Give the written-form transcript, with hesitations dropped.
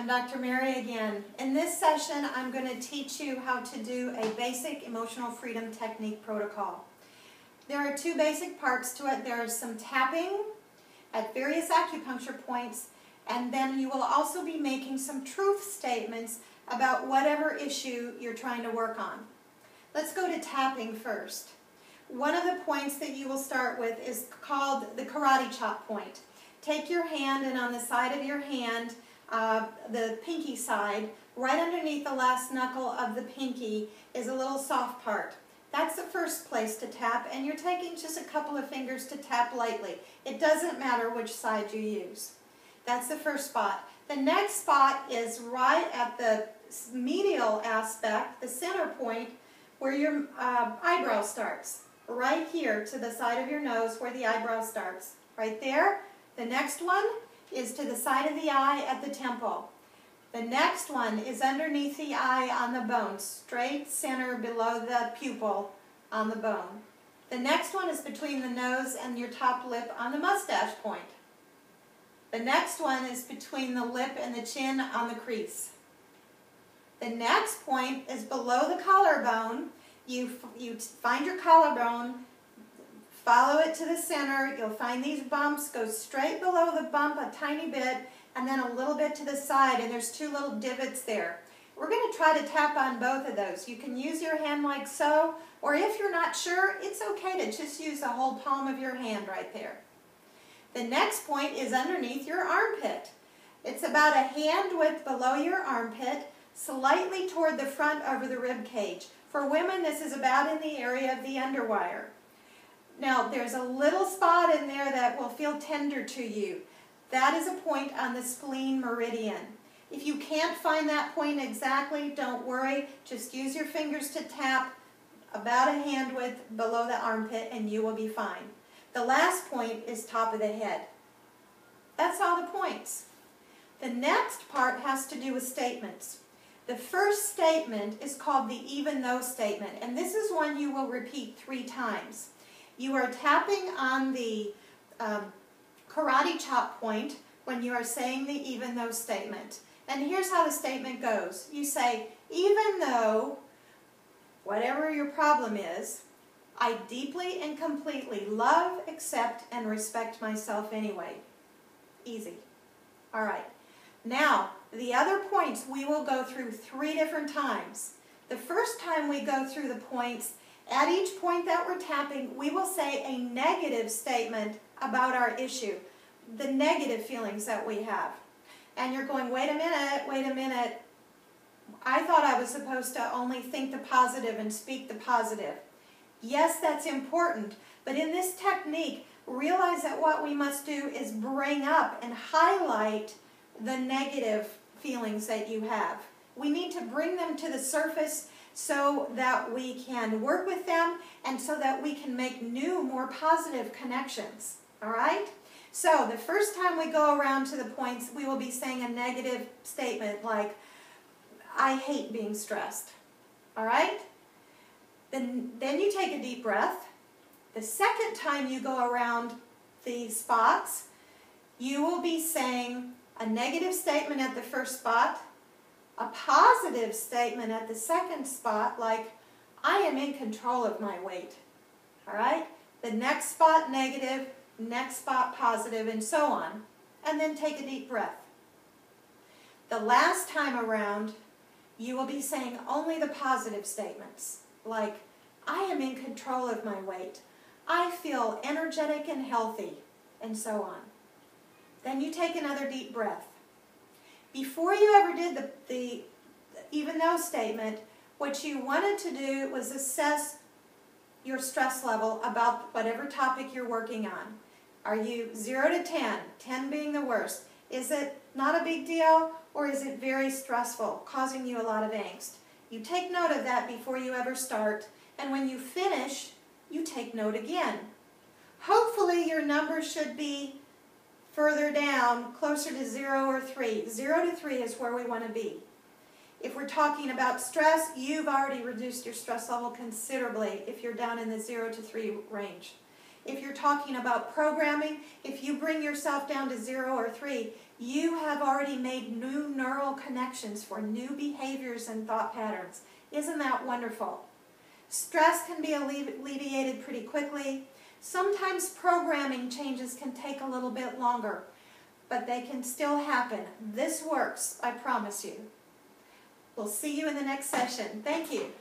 Dr. Mary again. In this session, I'm going to teach you how to do a basic emotional freedom technique protocol. There are two basic parts to it. There is some tapping at various acupuncture points, and then you will also be making some truth statements about whatever issue you're trying to work on. Let's go to tapping first. One of the points that you will start with is called the karate chop point. Take your hand, and on the side of your hand, the pinky side, right underneath the last knuckle of the pinky is a little soft part. That's the first place to tap, and you're taking just a couple of fingers to tap lightly. It doesn't matter which side you use. That's the first spot. The next spot is right at the medial aspect, the center point, where your eyebrow starts. Right here to the side of your nose where the eyebrow starts. Right there. The next one is to the side of the eye at the temple. The next one is underneath the eye on the bone, straight center below the pupil on the bone. The next one is between the nose and your top lip on the mustache point. The next one is between the lip and the chin on the crease. The next point is below the collarbone. You find your collarbone, follow it to the center, you'll find these bumps, go straight below the bump a tiny bit, and then a little bit to the side, and there's two little divots there. We're going to try to tap on both of those. You can use your hand like so, or if you're not sure, it's okay to just use the whole palm of your hand right there. The next point is underneath your armpit. It's about a hand width below your armpit, slightly toward the front over the rib cage. For women, this is about in the area of the underwire. Now, there's a little spot in there that will feel tender to you. That is a point on the spleen meridian. If you can't find that point exactly, don't worry. Just use your fingers to tap about a hand width below the armpit and you will be fine. The last point is top of the head. That's all the points. The next part has to do with statements. The first statement is called the even though statement, and this is one you will repeat 3 times. You are tapping on the karate chop point when you are saying the even though statement. And here's how the statement goes. You say, even though whatever your problem is, I deeply and completely love, accept, and respect myself anyway. Easy. All right. Now, the other points we will go through 3 different times. The first time we go through the points, at each point that we're tapping, we will say a negative statement about our issue, the negative feelings that we have. And you're going, wait a minute, I thought I was supposed to only think the positive and speak the positive. Yes, that's important, but in this technique, realize that what we must do is bring up and highlight the negative feelings that you have. We need to bring them to the surface so that we can work with them and so that we can make new, more positive connections. All right? So the first time we go around to the points, we will be saying a negative statement like, I hate being stressed. All right? Then you take a deep breath. The second time you go around the spots, you will be saying a negative statement at the first spot, a positive statement at the second spot, like, I am in control of my weight. All right? The next spot, negative, next spot, positive, and so on. And then take a deep breath. The last time around, you will be saying only the positive statements, like, I am in control of my weight. I feel energetic and healthy, and so on. Then you take another deep breath. Before you ever did the even though statement, what you wanted to do was assess your stress level about whatever topic you're working on. Are you 0 to 10, 10 being the worst? Is it not a big deal, or is it very stressful, causing you a lot of angst? You take note of that before you ever start, and when you finish, you take note again. Hopefully your number should be further down, closer to 0 or 3. 0 to 3 is where we want to be. If we're talking about stress, you've already reduced your stress level considerably if you're down in the 0 to 3 range. If you're talking about programming, if you bring yourself down to 0 or 3, you have already made new neural connections for new behaviors and thought patterns. Isn't that wonderful? Stress can be alleviated pretty quickly. Sometimes programming changes can take a little bit longer, but they can still happen. This works, I promise you. We'll see you in the next session. Thank you.